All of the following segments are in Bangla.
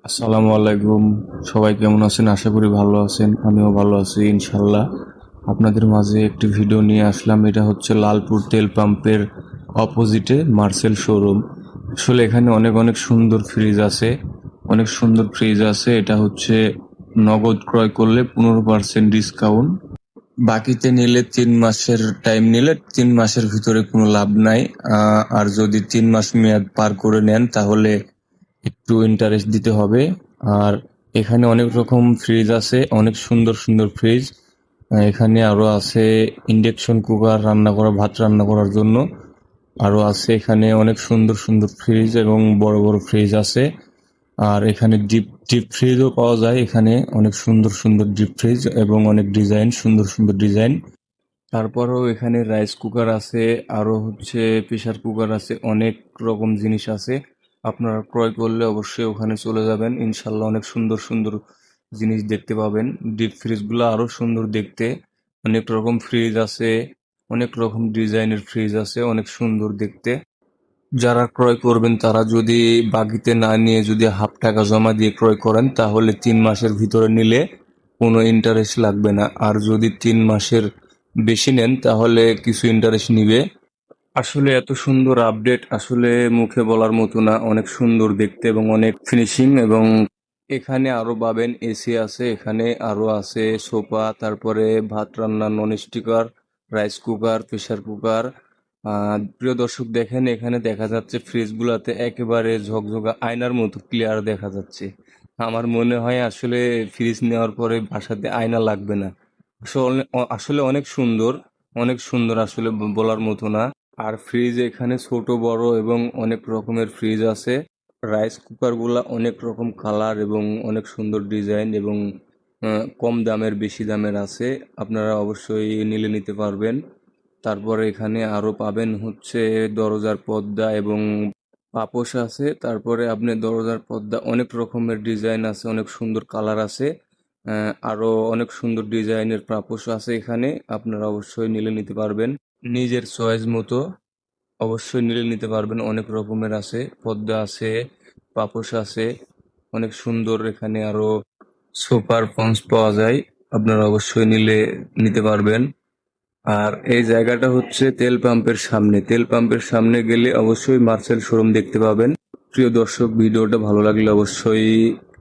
আসসালামু আলাইকুম। সবাই কেমন আছেন? আশা করি ভালো আছেন। আমিও ভালো আছি ইনশাল্লাহ। আপনাদের মাঝে একটি ভিডিও নিয়ে আসলাম। এটা হচ্ছে লালপুর তেল পাম্পের অপোজিটে মার্সেল শোরুম। আসলে এখানে অনেক অনেক সুন্দর ফ্রিজ আছে, অনেক সুন্দর ফ্রিজ আছে। এটা হচ্ছে নগদ ক্রয় করলে 15% ডিসকাউন্ট, বাকিতে নিলে 3 মাসের টাইম নিলে 3 মাসের ভিতরে কোনো লাভ নাই। আর যদি 3 মাস মেয়াদ পার করে নেন তাহলে একটু ইন্টারেস্ট দিতে হবে। আর এখানে অনেক রকম ফ্রিজ আছে, অনেক সুন্দর সুন্দর ফ্রিজ। এখানে আরো আছে ইন্ডাকশন কুকার, রান্না করা ভাত রান্না করার জন্য। আরো আছে এখানে অনেক সুন্দর সুন্দর ফ্রিজ এবং বড় বড় ফ্রিজ আছে। আর এখানে ডিপ ডিপ ফ্রিজও পাওয়া যায়। এখানে অনেক সুন্দর সুন্দর ডিপ ফ্রিজ এবং অনেক ডিজাইন, সুন্দর সুন্দর ডিজাইন। তারপরেও এখানে রাইস কুকার আছে, আরো হচ্ছে প্রেসার কুকার আছে, অনেক রকম জিনিস আছে। আপনারা ক্রয় করলে অবশ্যই ওখানে চলে যাবেন, ইনশাল্লাহ অনেক সুন্দর সুন্দর জিনিস দেখতে পাবেন। ডিপ ফ্রিজগুলো আরো সুন্দর দেখতে। অনেক রকম ফ্রিজ আছে, অনেক রকম ডিজাইনের ফ্রিজ আছে, অনেক সুন্দর দেখতে। যারা ক্রয় করবেন তারা যদি বাকিতে না নিয়ে যদি হাফ টাকা জমা দিয়ে ক্রয় করেন তাহলে 3 মাসের ভিতরে নিলে কোনো ইন্টারেস্ট লাগবে না। আর যদি 3 মাসের বেশি নেন তাহলে কিছু ইন্টারেস্ট নিবে। আসলে এত সুন্দর আপডেট আসলে মুখে বলার মতো না, অনেক সুন্দর দেখতে এবং অনেক ফিনিশিং। এবং এখানে আরো পাবেন এসি আছে, এখানে আরো আছে সোফা, তারপরে ভাত রান্না non sticker, rice cooker, pressure cooker. প্রিয় দর্শক দেখেন, এখানে দেখা যাচ্ছে ফ্রিজগুলোতে একেবারে ঝকঝকা আয়নার মতো ক্লিয়ার দেখা যাচ্ছে। আমার মনে হয় আসলে ফ্রিজ নেওয়ার পরে বাসাতে আয়না লাগবে না। আসলে আসলে অনেক সুন্দর, অনেক সুন্দর আসলে বলার মতো না। আর ফ্রিজ এখানে ছোট বড় এবং অনেক রকমের ফ্রিজ আছে। রাইস কুকার গুলা অনেক রকম কালার এবং অনেক সুন্দর ডিজাইন এবং কম দামের বেশি দামের আছে। আপনারা অবশ্যই নিলে নিতে পারবেন। তারপরে এখানে আরো পাবেন হচ্ছে দরজার পর্দা এবং পাপোশ আছে। তারপরে আপনি দরজার পর্দা অনেক রকমের ডিজাইন আছে, অনেক সুন্দর কালার আছে। আরো অনেক সুন্দর ডিজাইনের পাপোশ আছে এখানে। আপনারা অবশ্যই নিলে নিতে পারবেন নিজের চয়েস মতো। অবশ্যই নিলে নিতে পারবেন, অনেক রকমের আছে, পর্দা আছে, পাপোশ আছে, অনেক সুন্দর। এখানে আরো সোফার পঞ্চ পাওয়া যায়, আপনারা অবশ্যই নিলে নিতে পারবেন। আর এই জায়গাটা হচ্ছে তেল পাম্পের সামনে। তেল পাম্পের সামনে গেলে অবশ্যই মার্সেল শোরুম দেখতে পাবেন। প্রিয় দর্শক, ভিডিওটা ভালো লাগলে অবশ্যই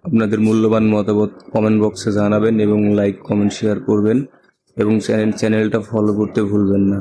আপনাদের মূল্যবান মতামত কমেন্ট বক্সে জানাবেন এবং লাইক কমেন্ট শেয়ার করবেন এবং চ্যানেলটা ফলো করতে ভুলবেন না।